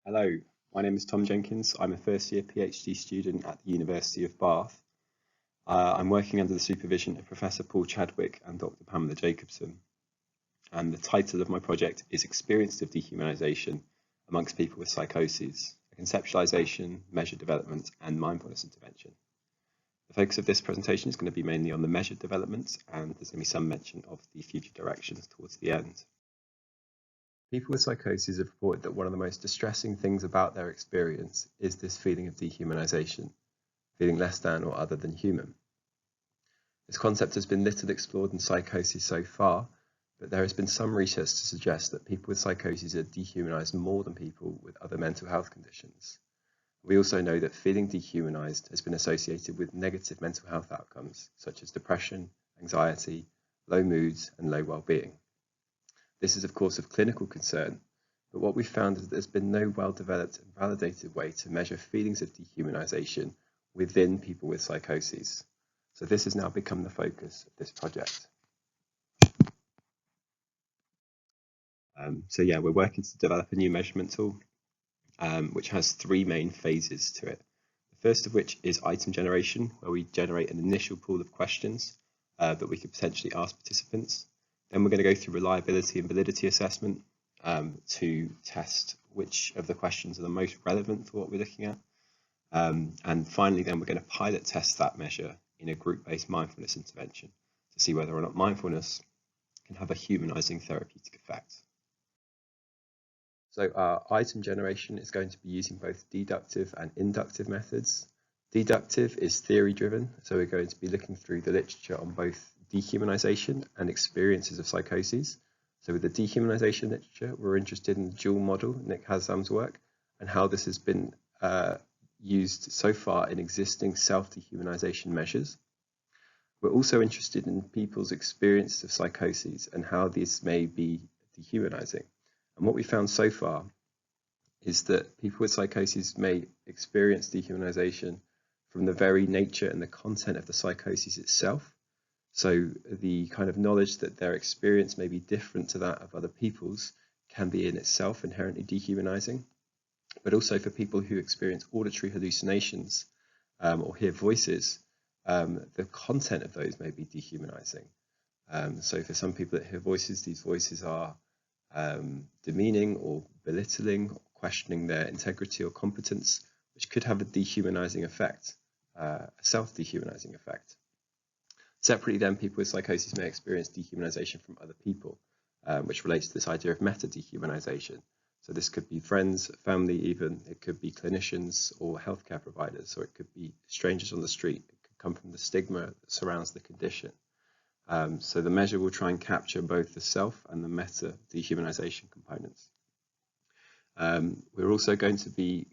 Hello, my name is Tom Jenkins. I'm a first year PhD student at the University of Bath. I'm working under the supervision of Professor Paul Chadwick and Dr. Pamela Jacobson. And the title of my project is Experience of Dehumanisation amongst People with Psychoses, a Conceptualization, Measured Development and Mindfulness Intervention. The focus of this presentation is going to be mainly on the measured development, and there's going to be some mention of the future directions towards the end. People with psychosis have reported that one of the most distressing things about their experience is this feeling of dehumanization, feeling less than or other than human. This concept has been little explored in psychosis so far, but there has been some research to suggest that people with psychosis are dehumanized more than people with other mental health conditions. We also know that feeling dehumanized has been associated with negative mental health outcomes, such as depression, anxiety, low moods, and low well-being. This is, of course, of clinical concern, but what we've found is that there's been no well-developed and validated way to measure feelings of dehumanization within people with psychoses. So this has now become the focus of this project. We're working to develop a new measurement tool, which has three main phases to it. The first of which is item generation, where we generate an initial pool of questions that we could potentially ask participants. Then we're going to go through reliability and validity assessment to test which of the questions are the most relevant for what we're looking at. And finally, then we're going to pilot test that measure in a group-based mindfulness intervention to see whether or not mindfulness can have a humanizing therapeutic effect. So our item generation is going to be using both deductive and inductive methods. Deductive is theory-driven, so we're going to be looking through the literature on both dehumanization and experiences of psychoses. So with the dehumanization literature, we're interested in the dual model, Nick Haslam's work, and how this has been used so far in existing self-dehumanization measures. We're also interested in people's experiences of psychoses and how this may be dehumanizing. And what we found so far is that people with psychoses may experience dehumanization from the very nature and the content of the psychosis itself. So the kind of knowledge that their experience may be different to that of other people's can be in itself inherently dehumanizing. But also for people who experience auditory hallucinations or hear voices, the content of those may be dehumanizing. So for some people that hear voices, these voices are demeaning or belittling, or questioning their integrity or competence, which could have a dehumanizing effect, a self-dehumanizing effect. Separately then, people with psychosis may experience dehumanization from other people, which relates to this idea of meta-dehumanization. So this could be friends, family even, it could be clinicians or healthcare providers, or it could be strangers on the street. It could come from the stigma that surrounds the condition. So the measure will try and capture both the self and the meta-dehumanization components. We're also going to be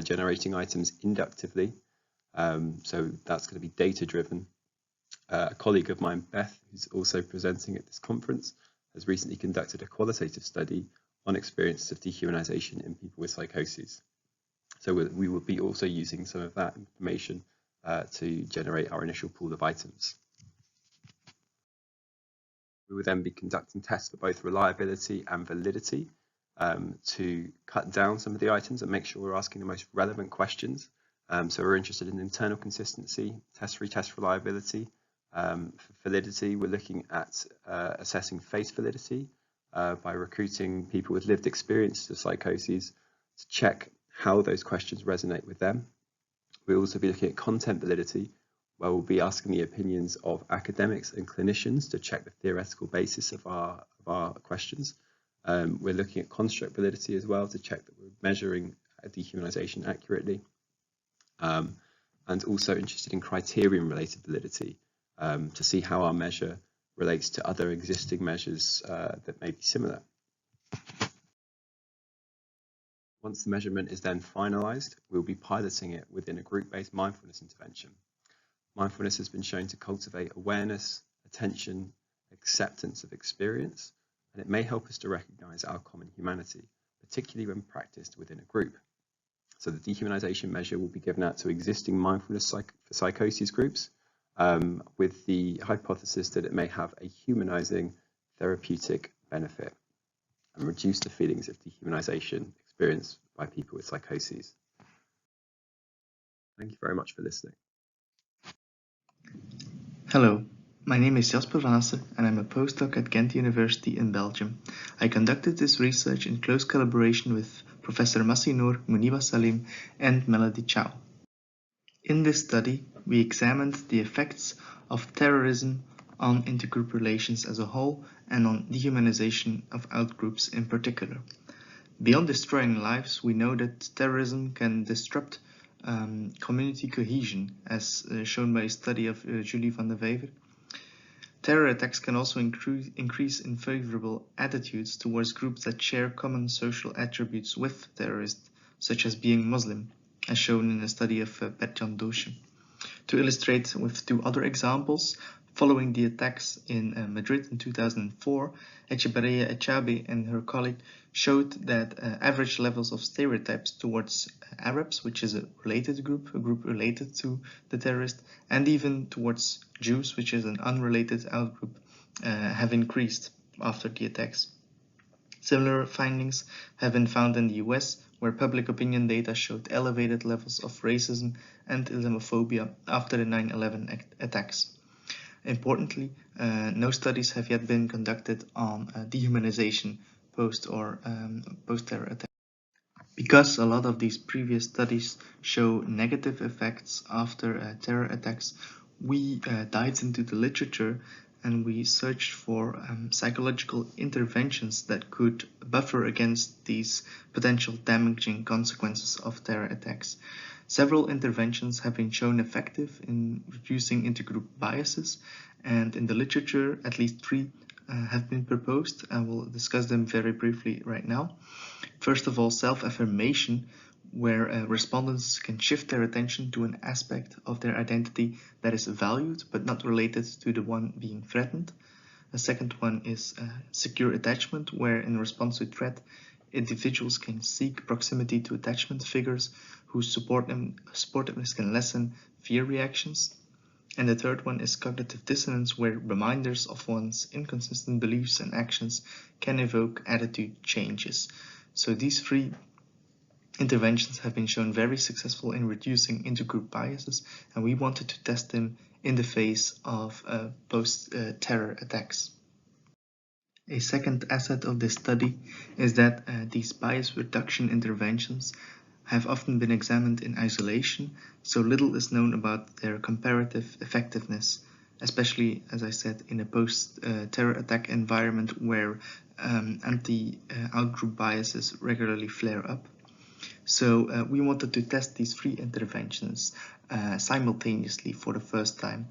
generating items inductively. So that's going to be data-driven. A colleague of mine, Beth, who's also presenting at this conference, has recently conducted a qualitative study on experiences of dehumanization in people with psychoses. So we will be also using some of that information to generate our initial pool of items. We will then be conducting tests for both reliability and validity to cut down some of the items and make sure we're asking the most relevant questions. So we're interested in internal consistency, test-retest reliability. For validity, we're looking at assessing face validity by recruiting people with lived experiences of psychoses to check how those questions resonate with them. We'll also be looking at content validity, where we'll be asking the opinions of academics and clinicians to check the theoretical basis of our questions. We're looking at construct validity as well to check that we're measuring dehumanization accurately. And also interested in criterion-related validity to see how our measure relates to other existing measures that may be similar. Once the measurement is then finalized, we'll be piloting it within a group-based mindfulness intervention. Mindfulness has been shown to cultivate awareness, attention, acceptance of experience, and it may help us to recognize our common humanity, particularly when practiced within a group. So the dehumanization measure will be given out to existing mindfulness psychosis groups with the hypothesis that it may have a humanizing therapeutic benefit and reduce the feelings of dehumanization experienced by people with psychoses. Thank you very much for listening. Hello, my name is Jasper Van Assche and I'm a postdoc at Ghent University in Belgium. I conducted this research in close collaboration with Professor Masih Noor, Muniba Salim and Melody Chow. In this study, we examined the effects of terrorism on intergroup relations as a whole and on dehumanization of outgroups in particular. Beyond destroying lives, we know that terrorism can disrupt community cohesion, as shown by a study of Julie van de Wever. Terror attacks can also increase unfavorable attitudes towards groups that share common social attributes with terrorists, such as being Muslim, as shown in a study of Bertjan Doosje. To illustrate with two other examples, following the attacks in Madrid in 2004, Echevarria Echabe and her colleague showed that average levels of stereotypes towards Arabs, which is a group related to the terrorist, and even towards Jews, which is an unrelated outgroup, have increased after the attacks. Similar findings have been found in the US, where public opinion data showed elevated levels of racism and Islamophobia after the 9/11 attacks. Importantly, no studies have yet been conducted on dehumanization post-terror attacks. Because a lot of these previous studies show negative effects after terror attacks, we dived into the literature and we searched for psychological interventions that could buffer against these potential damaging consequences of terror attacks. Several interventions have been shown effective in reducing intergroup biases, and in the literature, at least 3 have been proposed. I will discuss them very briefly right now. First of all, self-affirmation, where respondents can shift their attention to an aspect of their identity that is valued but not related to the one being threatened. The second one is secure attachment, where in response to threat, individuals can seek proximity to attachment figures whose supportiveness can lessen fear reactions. And the third one is cognitive dissonance, where reminders of one's inconsistent beliefs and actions can evoke attitude changes. So these 3 interventions have been shown very successful in reducing intergroup biases, and we wanted to test them in the face of post-terror attacks. A second asset of this study is that these bias reduction interventions have often been examined in isolation, so little is known about their comparative effectiveness, especially, as I said, in a post-terror attack environment where anti-outgroup biases regularly flare up. So we wanted to test these 3 interventions simultaneously for the first time.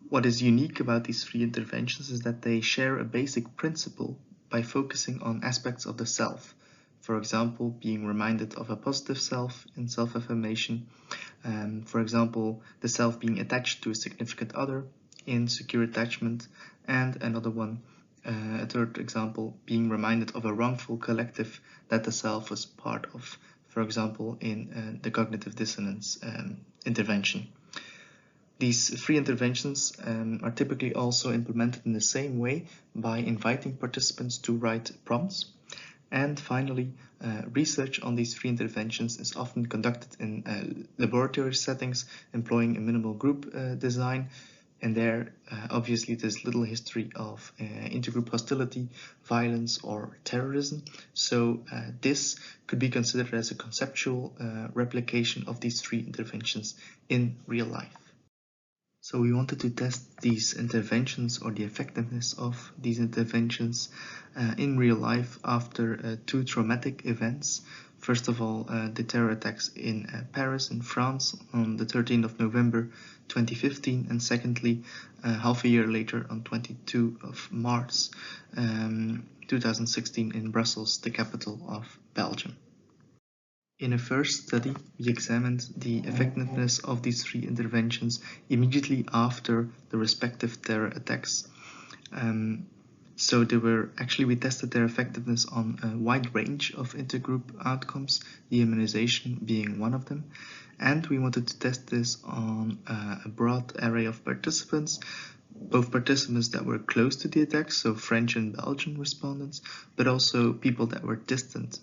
What is unique about these 3 interventions is that they share a basic principle by focusing on aspects of the self. For example, being reminded of a positive self in self-affirmation. For example, the self being attached to a significant other in secure attachment. And another one, a third example, being reminded of a wrongful collective that the self was part of. For example, in the cognitive dissonance intervention. These 3 interventions are typically also implemented in the same way by inviting participants to write prompts. And finally, research on these 3 interventions is often conducted in laboratory settings employing a minimal group design. And there, obviously, there's little history of intergroup hostility, violence, or terrorism. So this could be considered as a conceptual replication of these 3 interventions in real life. So we wanted to test these interventions or the effectiveness of these interventions in real life after 2 traumatic events. First of all, the terror attacks in Paris in France on the 13th of November 2015, and secondly, half a year later on 22 of March 2016 in Brussels, the capital of Belgium. In a first study, we examined the effectiveness of these 3 interventions immediately after the respective terror attacks. So we tested their effectiveness on a wide range of intergroup outcomes, dehumanization being one of them. And we wanted to test this on a broad array of participants, both participants that were close to the attacks, so French and Belgian respondents, but also people that were distant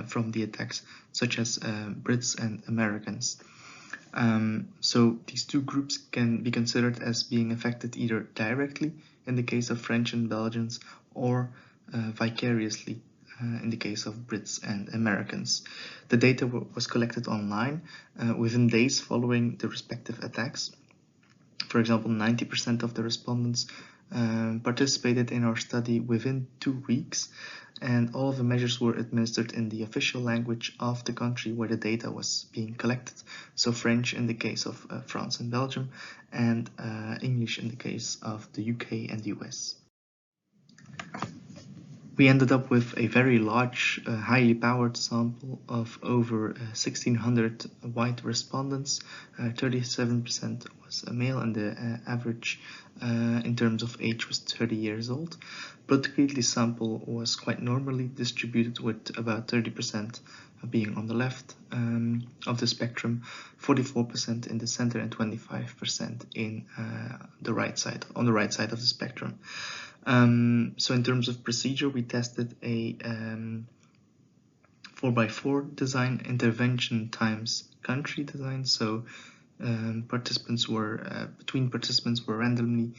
from the attacks, such as Brits and Americans. So these two groups can be considered as being affected either directly in the case of French and Belgians, or vicariously in the case of Brits and Americans. The data was collected online within days following the respective attacks. For example, 90% of the respondents participated in our study within 2 weeks, and all of the measures were administered in the official language of the country where the data was being collected. So French in the case of France and Belgium, and English in the case of the UK and the US. We ended up with a very large, highly powered sample of over 1,600 white respondents. 37% was a male, and the average in terms of age was 30 years old. Politically, the sample was quite normally distributed, with about 30% being on the left of the spectrum, 44% in the center, and 25% in the right side, on the right side of the spectrum. So in terms of procedure, we tested a 4x4 design, intervention times country design. So participants were randomly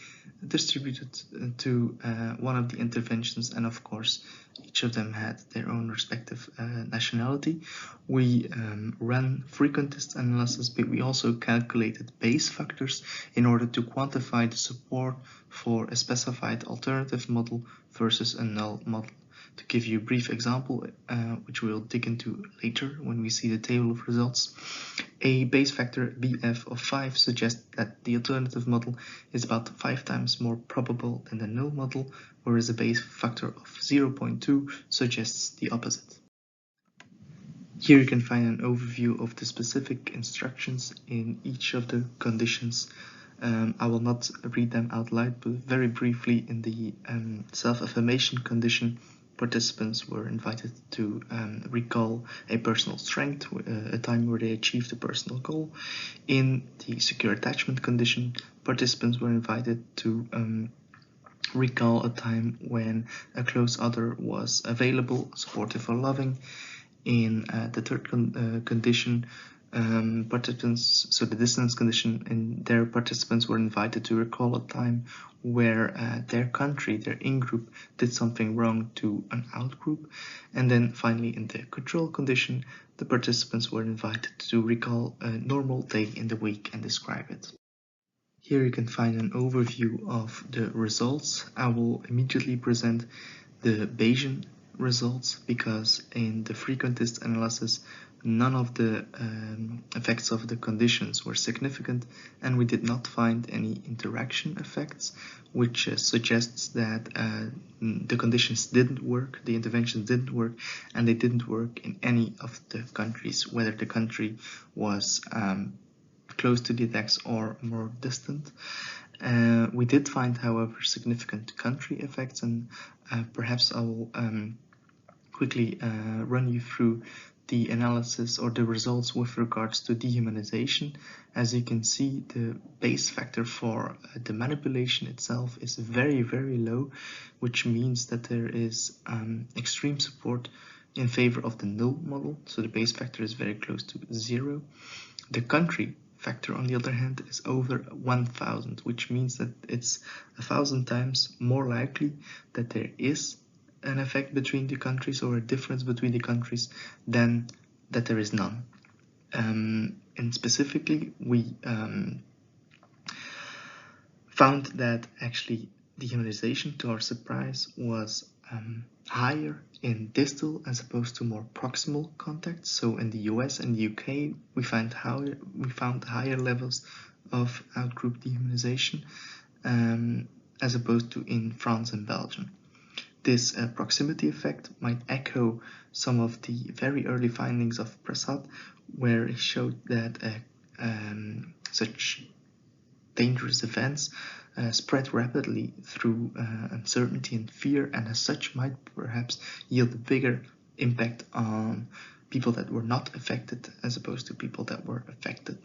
distributed to one of the interventions, and of course each of them had their own respective nationality. We ran frequentist analysis, but we also calculated base factors in order to quantify the support for a specified alternative model versus a null model. To give you a brief example, which we'll dig into later when we see the table of results, a base factor BF of 5 suggests that the alternative model is about 5 times more probable than the null model, whereas a base factor of 0.2 suggests the opposite. Here you can find an overview of the specific instructions in each of the conditions. I will not read them out loud, but very briefly, in the self-affirmation condition, participants were invited to recall a personal strength, a time where they achieved a personal goal. In the secure attachment condition, participants were invited to recall a time when a close other was available, supportive, or loving. In the third condition, participants, so the dissonance condition, and their participants were invited to recall a time where their country, their in-group, did something wrong to an out-group. And then finally, in the control condition, the participants were invited to recall a normal day in the week and describe it. Here you can find an overview of the results. I will immediately present the Bayesian results, because in the frequentist analysis, none of the effects of the conditions were significant, and we did not find any interaction effects, which suggests that the conditions didn't work, the interventions didn't work, and they didn't work in any of the countries, whether the country was close to the attacks or more distant. We did find, however, significant country effects, and perhaps I will quickly run you through the analysis or the results with regards to dehumanization. As you can see, the base factor for the manipulation itself is very, very low, which means that there is extreme support in favor of the null model. So the base factor is very close to 0. The country factor, on the other hand, is over 1000, which means that it's 1000 times more likely that there is an effect between the countries, or a difference between the countries, than that there is none. And specifically, we found that actually dehumanization, to our surprise, was higher in distal as opposed to more proximal contacts. So in the US and the UK, we found higher levels of outgroup dehumanization as opposed to in France and Belgium. This proximity effect might echo some of the very early findings of Prasad, where he showed that such dangerous events spread rapidly through uncertainty and fear, and as such might perhaps yield a bigger impact on people that were not affected as opposed to people that were affected.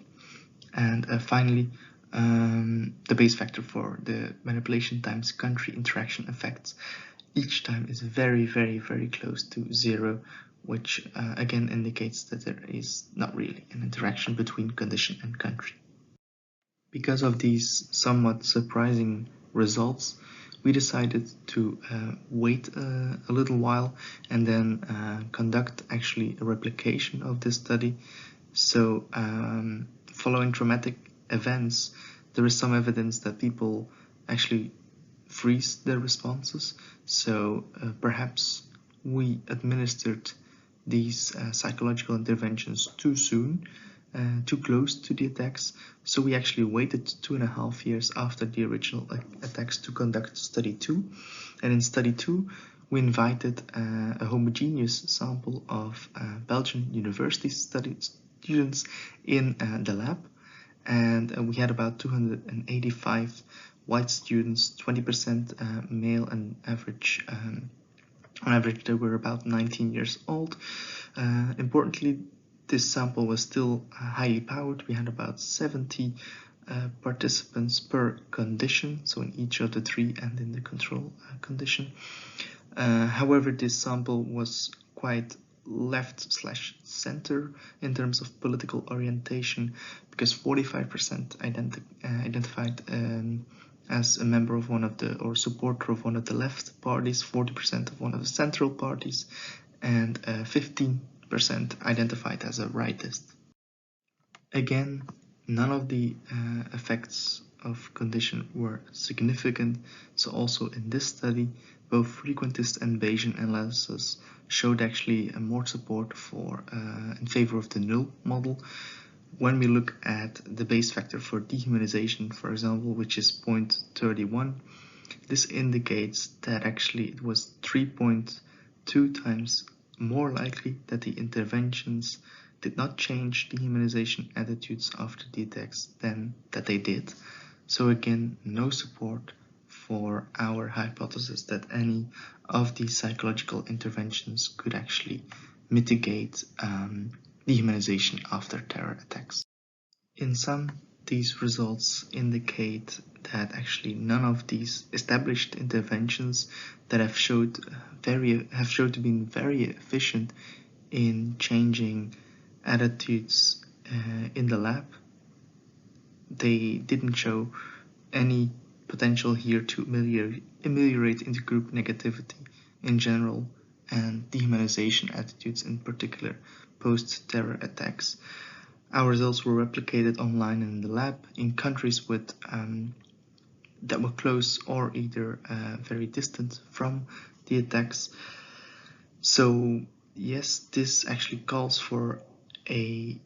And finally, the base factor for the manipulation times country interaction effects each time is very, very, very close to 0, which again indicates that there is not really an interaction between condition and country. Because of these somewhat surprising results, we decided to wait a little while and then conduct actually a replication of this study. So following traumatic events, there is some evidence that people actually freeze their responses. So perhaps we administered these psychological interventions too soon, too close to the attacks. So we actually waited 2.5 years after the original attacks to conduct study 2. And in study 2, we invited a homogeneous sample of Belgian university students in the lab. And we had about 285 white students, 20% male, and on average they were about 19 years old. Importantly, this sample was still highly powered. We had about 70 participants per condition, so in each of the 3 and in the control condition. However, this sample was quite left/center in terms of political orientation, because 45% identified as a member of one of the, or supporter of one of the left parties, 40% of one of the central parties, and 15% identified as a rightist. Again, none of the effects of condition were significant, so also in this study, both frequentist and Bayesian analysis showed actually more support for in favor of the null model. When we look at the base factor for dehumanization, for example, which is 0.31, this indicates that actually it was 3.2 times more likely that the interventions did not change dehumanization attitudes after the attacks than that they did. So again, no support for our hypothesis that any of these psychological interventions could actually mitigate dehumanization after terror attacks. In sum, these results indicate that actually none of these established interventions that have showed to be very efficient in changing attitudes in the lab. They didn't show any potential here to ameliorate intergroup negativity in general and dehumanization attitudes in particular post-terror attacks. Our results were replicated online in the lab in countries with that were close or either very distant from the attacks. So yes, this actually calls for a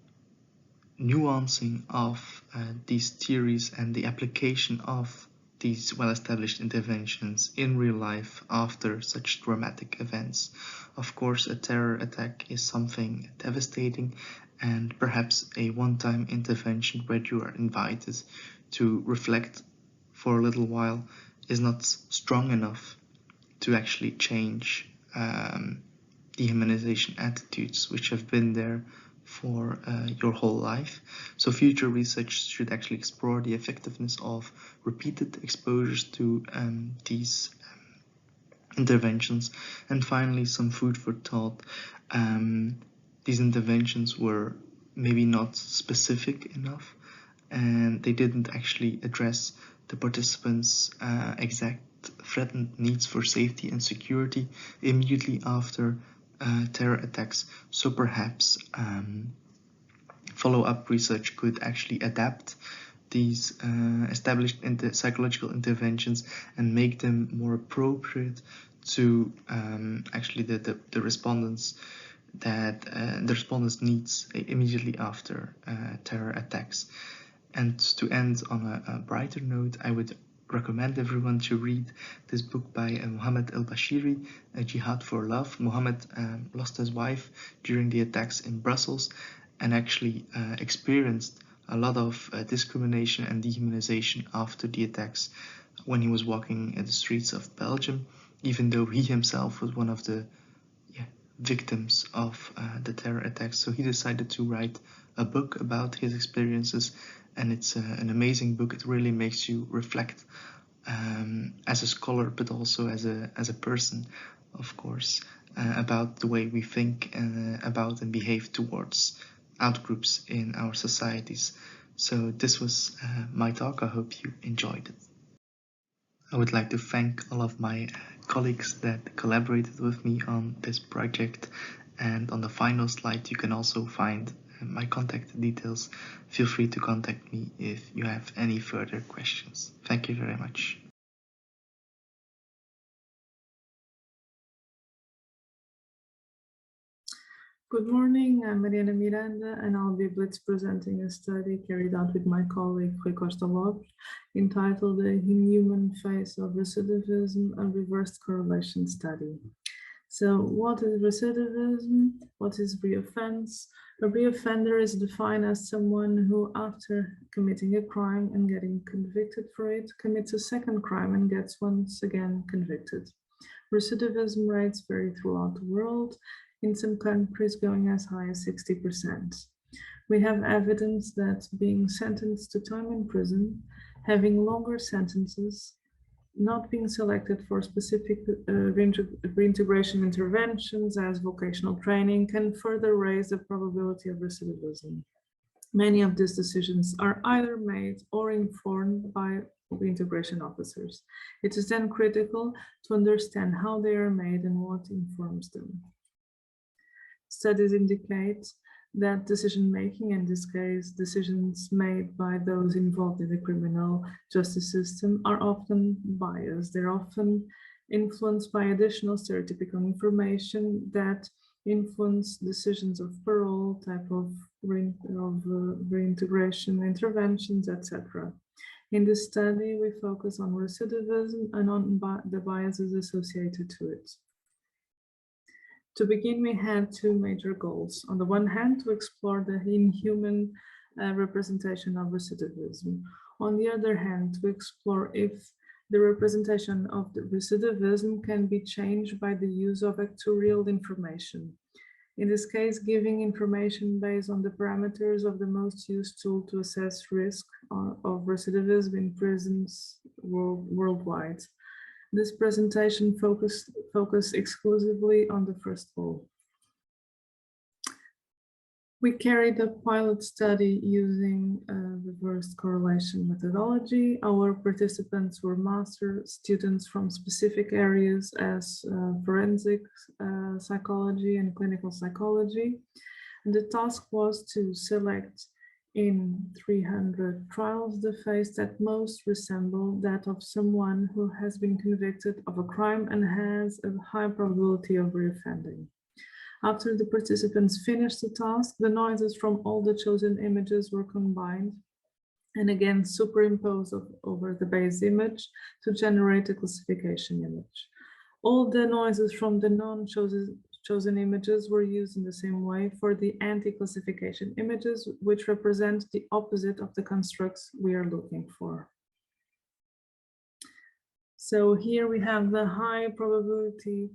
nuancing of these theories and the application of these well-established interventions in real life after such dramatic events. Of course, a terror attack is something devastating, and perhaps a one-time intervention where you are invited to reflect for a little while is not strong enough to actually change dehumanization attitudes which have been there for your whole life. So future research should actually explore the effectiveness of repeated exposures to these interventions. And finally, some food for thought. These interventions were maybe not specific enough, and they didn't actually address the participants' exact threatened needs for safety and security immediately after terror attacks. So perhaps follow-up research could actually adapt these established psychological interventions and make them more appropriate to actually the respondents needs immediately after terror attacks. And to end on a brighter note, I would recommend everyone to read this book by Mohammed El-Bashiri, A Jihad for Love. Mohammed lost his wife during the attacks in Brussels and actually experienced a lot of discrimination and dehumanization after the attacks when he was walking in the streets of Belgium, even though he himself was one of the victims of the terror attacks. So he decided to write a book about his experiences, and it's an amazing book. It really makes you reflect as a scholar, but also as a person, of course. about the way we think about and behave towards outgroups in our societies. So this was my talk. I hope you enjoyed it. I would like to thank all of my colleagues that collaborated with me on this project. And on the final slide, you can also find my contact details. Feel free to contact me if you have any further questions. Thank you very much. Good morning, I'm Mariana Miranda, and I'll be blitz presenting a study carried out with my colleague Rui Costa Lopes, entitled The Unhuman Face of Recidivism, a Reversed Correlation Study. So what is recidivism? What is reoffense? A reoffender is defined as someone who, after committing a crime and getting convicted for it, commits a second crime and gets once again convicted. Recidivism rates vary throughout the world, in some countries going as high as 60%. We have evidence that being sentenced to time in prison, having longer sentences, not being selected for specific reintegration interventions as vocational training can further raise the probability of recidivism. Many of these decisions are either made or informed by reintegration officers. It is then critical to understand how they are made and what informs them. Studies indicate that decision-making, in this case, decisions made by those involved in the criminal justice system, are often biased. They're often influenced by additional stereotypical information that influence decisions of parole, type of reintegration interventions, etc. In this study, we focus on recidivism and on the biases associated to it. To begin, we had two major goals. On the one hand, to explore the inhuman representation of recidivism. On the other hand, to explore if the representation of the recidivism can be changed by the use of actuarial information. In this case, giving information based on the parameters of the most used tool to assess risk of recidivism in prisons worldwide. This presentation focused exclusively on the first goal. We carried a pilot study using a reversed correlation methodology. Our participants were master students from specific areas as forensic psychology and clinical psychology. And the task was to select in 300 trials the face that most resemble that of someone who has been convicted of a crime and has a high probability of reoffending. After the participants finished the task, the noises from all the chosen images were combined and again superimposed over the base image to generate a classification image. All the noises from the non-chosen images were used in the same way for the anti-classification images, which represent the opposite of the constructs we are looking for. So here we have the high probability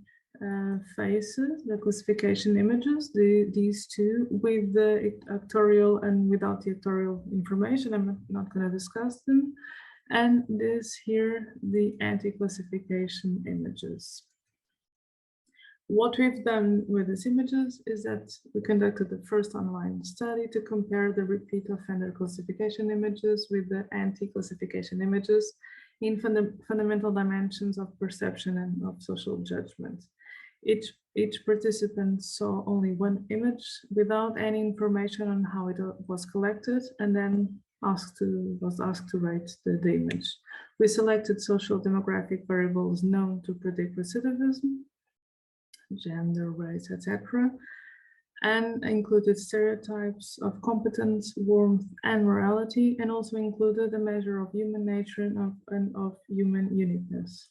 faces, the classification images, these two with the actorial and without the actorial information. I'm not going to discuss them. And this here, the anti-classification images. What we've done with these images is that we conducted the first online study to compare the repeat offender classification images with the anti-classification images in fundamental dimensions of perception and of social judgment. Each participant saw only one image without any information on how it was collected, and then was asked to rate the image. We selected social demographic variables known to predict recidivism, gender, race, etc., and included stereotypes of competence, warmth, and morality, and also included a measure of human nature and of human uniqueness.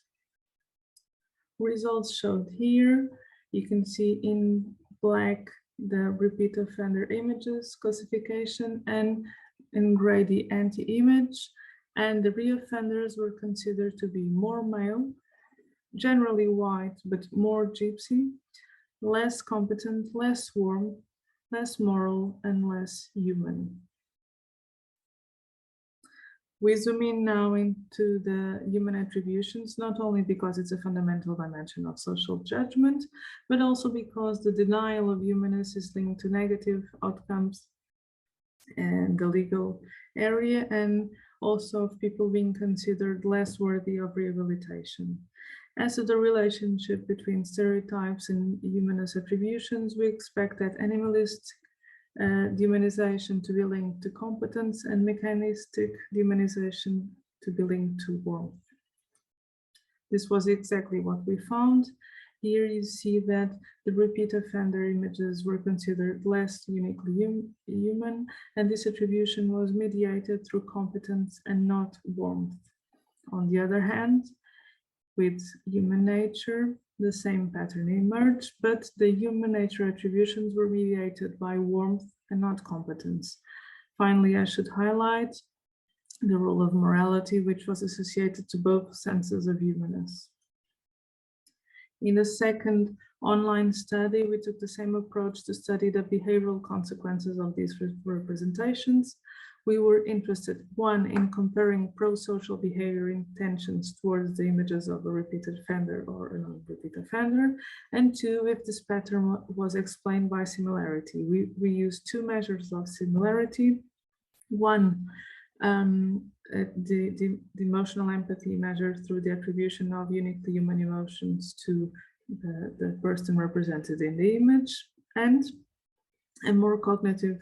Results showed here. You can see in black the repeat offender images classification, and in gray the anti-image, and the reoffenders were considered to be more male, generally white, but more gypsy, less competent, less warm, less moral, and less human. We zoom in now into the human attributions, not only because it's a fundamental dimension of social judgment, but also because the denial of humanness is linked to negative outcomes in the legal area, and also of people being considered less worthy of rehabilitation. As to the relationship between stereotypes and humanist attributions, we expect that animalistic dehumanization to be linked to competence and mechanistic dehumanization to be linked to warmth. This was exactly what we found. Here you see that the repeat offender images were considered less uniquely human, and this attribution was mediated through competence and not warmth. On the other hand, with human nature, the same pattern emerged, but the human nature attributions were mediated by warmth and not competence. Finally, I should highlight the role of morality, which was associated to both senses of humanness. In the second online study, we took the same approach to study the behavioral consequences of these representations. We were interested, one, in comparing pro-social behavior intentions towards the images of a repeated offender or a non-repeat offender, and two, if this pattern was explained by similarity. We used two measures of similarity. One, the emotional empathy measured through the attribution of uniquely human emotions to the person represented in the image, and a more cognitive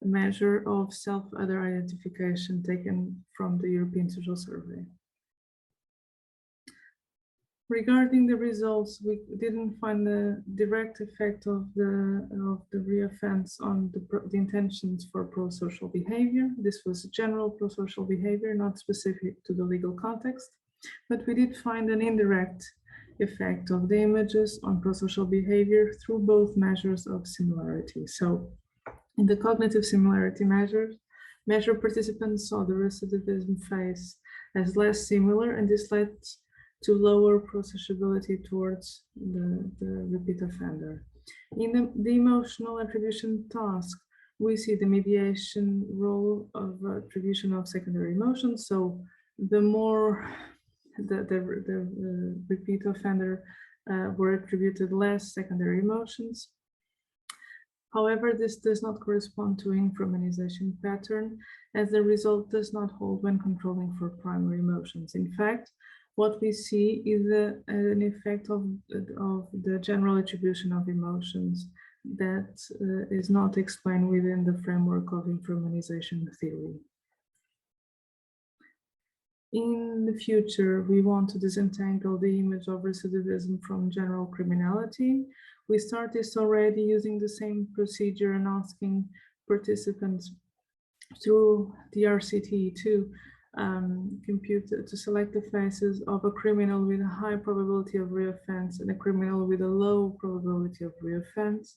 measure of self-other identification taken from the European Social Survey. Regarding the results, we didn't find the direct effect of the reoffense on the intentions for pro-social behavior. This was general pro-social behavior, not specific to the legal context, but we did find an indirect effect of the images on pro-social behavior through both measures of similarity. So, in the cognitive similarity measure, participants saw the recidivism phase as less similar, and this led to lower processability towards the repeat offender. In the emotional attribution task, we see the mediation role of attribution of secondary emotions. So the more the repeat offender were attributed less secondary emotions. However, this does not correspond to infrahumanization pattern, as the result does not hold when controlling for primary emotions. In fact, what we see is an effect of the general attribution of emotions that is not explained within the framework of infrahumanization theory. In the future, we want to disentangle the image of recidivism from general criminality. We start this already using the same procedure and asking participants through the RCT to to select the faces of a criminal with a high probability of reoffense and a criminal with a low probability of reoffense.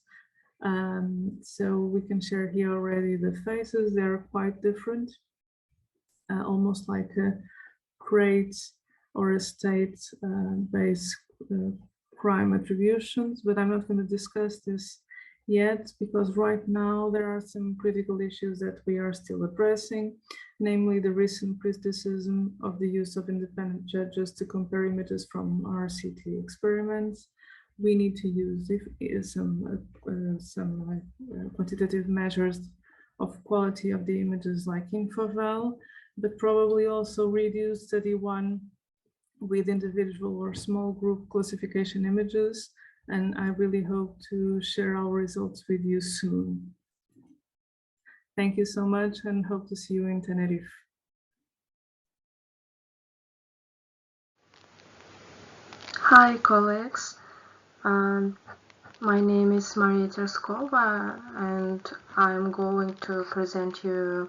So we can share here already the faces. They're quite different, almost like a crate or a state-based crime attributions, but I'm not going to discuss this yet because right now there are some critical issues that we are still addressing, namely the recent criticism of the use of independent judges to compare images from RCT experiments. We need to use some quantitative measures of quality of the images like InfoVal, but probably also reduce study one with individual or small group classification images. And I really hope to share our results with you soon. Thank you so much and hope to see you in Tenerife. Hi, colleagues. My name is Maria Terskova, and I'm going to present you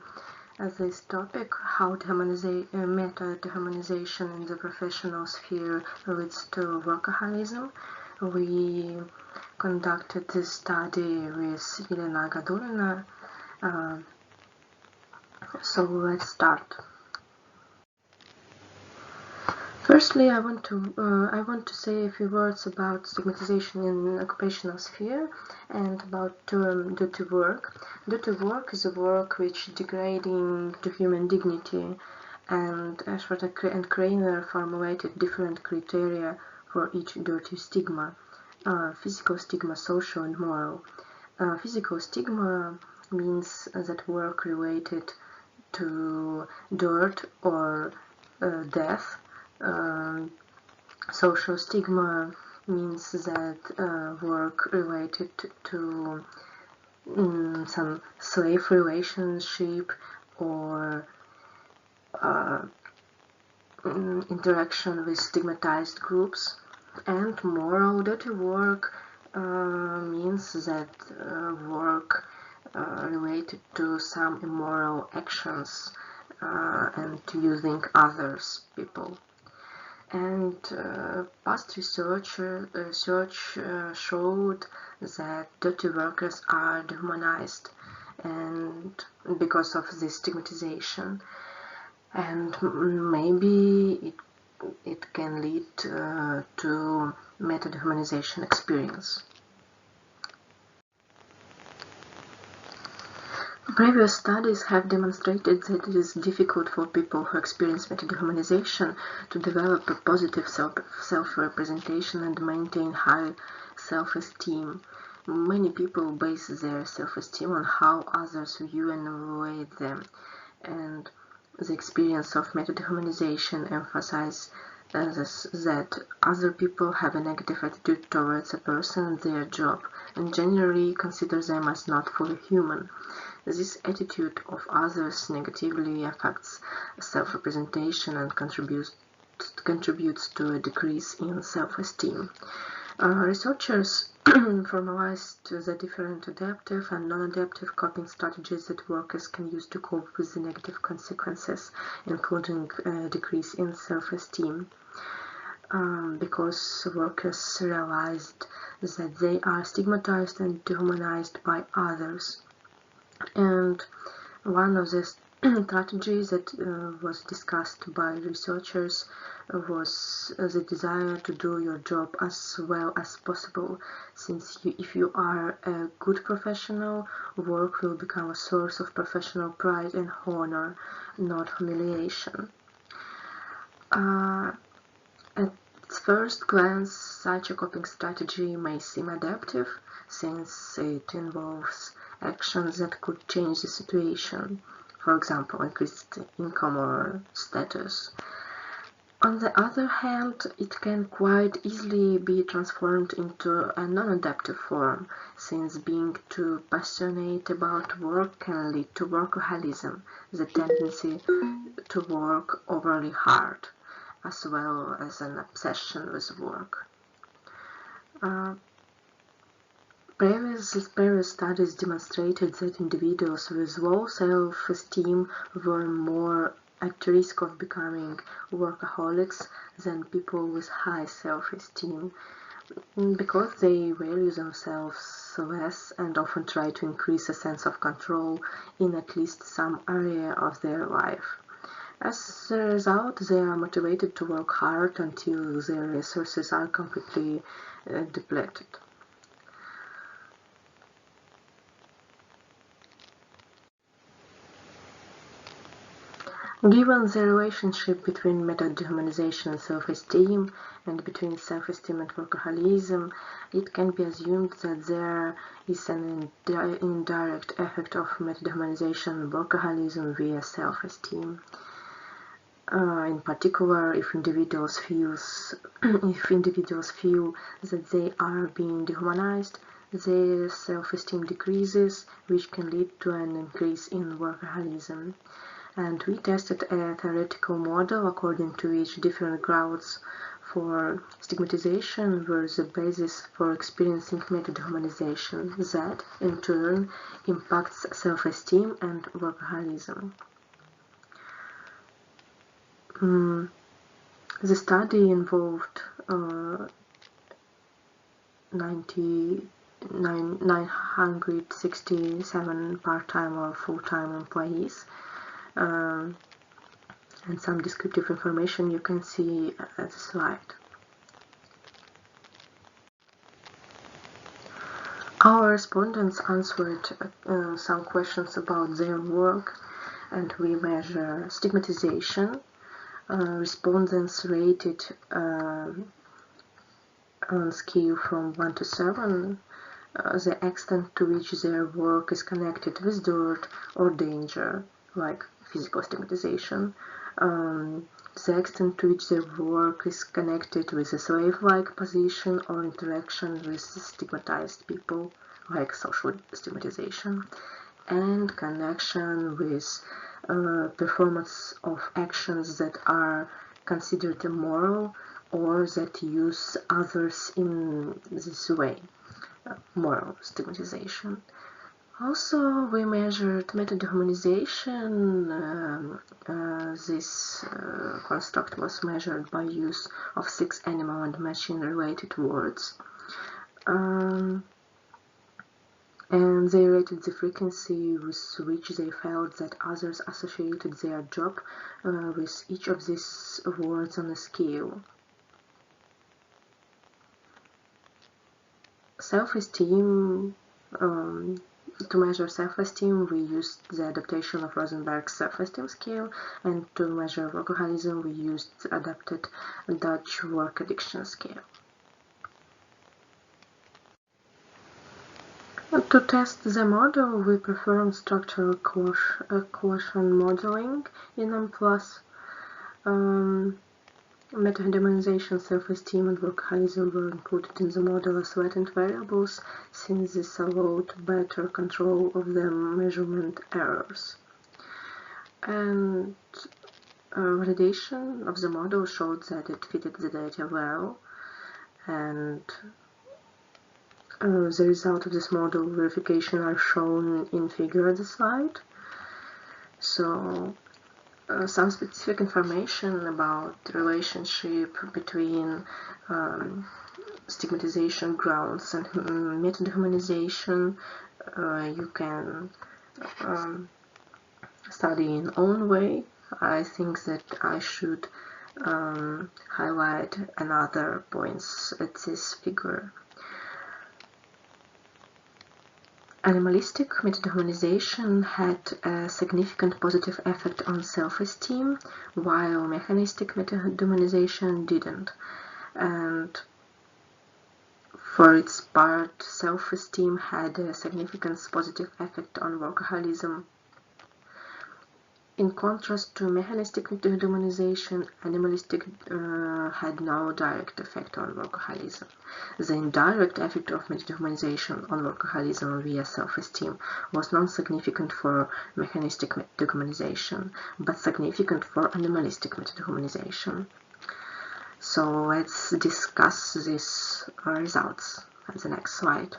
this topic, how meta-dehumanization in the professional sphere leads to workaholism. We conducted this study with Elena Agadullina. So let's start. Firstly, I want to say a few words about stigmatization in occupational sphere and about term dirty work. Dirty work is a work which is degrading to human dignity, and Ashford and Craner formulated different criteria for each dirty stigma: physical stigma, social, and moral. Physical stigma means that work related to dirt or death. Social stigma means that work related to some slave relationship or interaction with stigmatized groups. And moral dirty work means that work related to some immoral actions and to using others people. And past research showed that dirty workers are dehumanized, and because of this stigmatization, and maybe it can lead to metadehumanization experience. Previous studies have demonstrated that it is difficult for people who experience metadehumanization to develop a positive self-representation and maintain high self-esteem. Many people base their self-esteem on how others view and evaluate them, and the experience of metadehumanization emphasizes that other people have a negative attitude towards a person and their job, and generally consider them as not fully human. This attitude of others negatively affects self-representation and contributes to a decrease in self-esteem. Researchers formalized the different adaptive and non-adaptive coping strategies that workers can use to cope with the negative consequences, including a decrease in self-esteem, because workers realized that they are stigmatized and dehumanized by others. And one of the strategies that was discussed by researchers was the desire to do your job as well as possible, since if you are a good professional, work will become a source of professional pride and honor, not humiliation. At first glance, such a coping strategy may seem adaptive, since it involves actions that could change the situation, for example, increased income or status. On the other hand, it can quite easily be transformed into a non-adaptive form, since being too passionate about work can lead to workaholism, the tendency to work overly hard, as well as an obsession with work. Previous studies demonstrated that individuals with low self-esteem were more at risk of becoming workaholics than people with high self-esteem, because they value themselves less and often try to increase a sense of control in at least some area of their life. As a result, they are motivated to work hard until their resources are completely depleted. Given the relationship between metadehumanization and self-esteem, and between self-esteem and workaholism, it can be assumed that there is an indirect effect of metadehumanization and workaholism via self-esteem. In particular, if individuals feel that they are being dehumanized, their self-esteem decreases, which can lead to an increase in workaholism. And we tested a theoretical model according to which different grounds for stigmatization were the basis for experiencing metadehumanization that, in turn, impacts self-esteem and workaholism. The study involved 967 part-time or full-time employees. And some descriptive information you can see at the slide. Our respondents answered some questions about their work, and we measure stigmatization. Respondents rated on a scale from 1 to 7 the extent to which their work is connected with dirt or danger, like physical stigmatization, the extent to which their work is connected with a slave-like position or interaction with stigmatized people, like social stigmatization, and connection with performance of actions that are considered immoral or that use others in this way, moral stigmatization. Also, we measured metadehumanization. This construct was measured by use of 6 animal and machine-related words. And they rated the frequency with which they felt that others associated their job with each of these words on a scale. Self-esteem. To measure self-esteem, we used the adaptation of Rosenberg's self-esteem scale, and to measure workaholism, we used the adapted Dutch work addiction scale. To test the model, we performed structural coercion modeling in M+. Metadehumanization, self-esteem, and workaholism were included in the model as latent variables, since this allowed better control of the measurement errors. And validation of the model showed that it fitted the data well, and the result of this model verification are shown in figure at the slide. So some specific information about the relationship between stigmatization grounds and metadehumanization you can study in own way. I think that I should highlight another points at this figure. Animalistic metadehumanization had a significant positive effect on self-esteem, while mechanistic metadehumanization didn't. And for its part, self-esteem had a significant positive effect on workaholism. In contrast to mechanistic dehumanization, animalistic had no direct effect on workaholism. The indirect effect of metadehumanization on workaholism via self-esteem was non-significant for mechanistic metadehumanization, but significant for animalistic metadehumanization. So let's discuss these results on the next slide.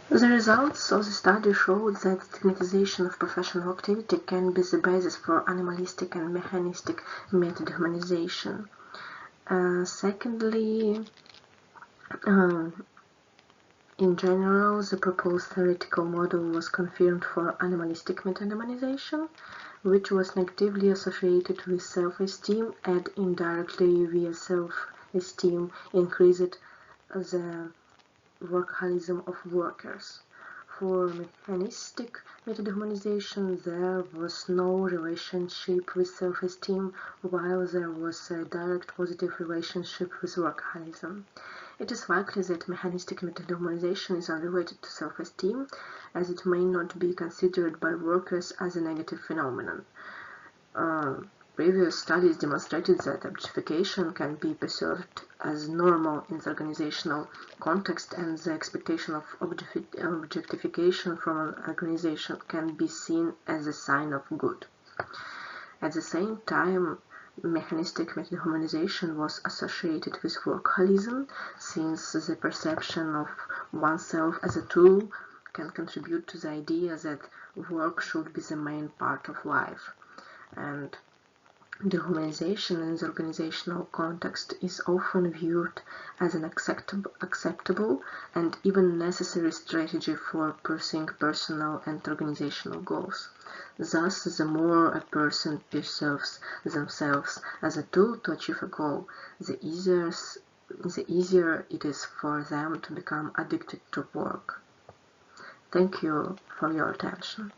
The results of the study showed that stigmatization of professional activity can be the basis for animalistic and mechanistic metadehumanization. Secondly, in general, the proposed theoretical model was confirmed for animalistic metadehumanization, which was negatively associated with self-esteem and indirectly via self-esteem increased the workaholism of workers. For mechanistic metadehumanization, there was no relationship with self-esteem, while there was a direct positive relationship with workaholism. It is likely that mechanistic metadehumanization is unrelated to self-esteem, as it may not be considered by workers as a negative phenomenon. Previous studies demonstrated that objectification can be perceived as normal in the organizational context, and the expectation of objectification from an organization can be seen as a sign of good. At the same time, mechanistic metadehumanization was associated with workaholism, since the perception of oneself as a tool can contribute to the idea that work should be the main part of life. And dehumanization in the organizational context is often viewed as an acceptable and even necessary strategy for pursuing personal and organizational goals. Thus, the more a person perceives themselves as a tool to achieve a goal, the easier it is for them to become addicted to work. Thank you for your attention.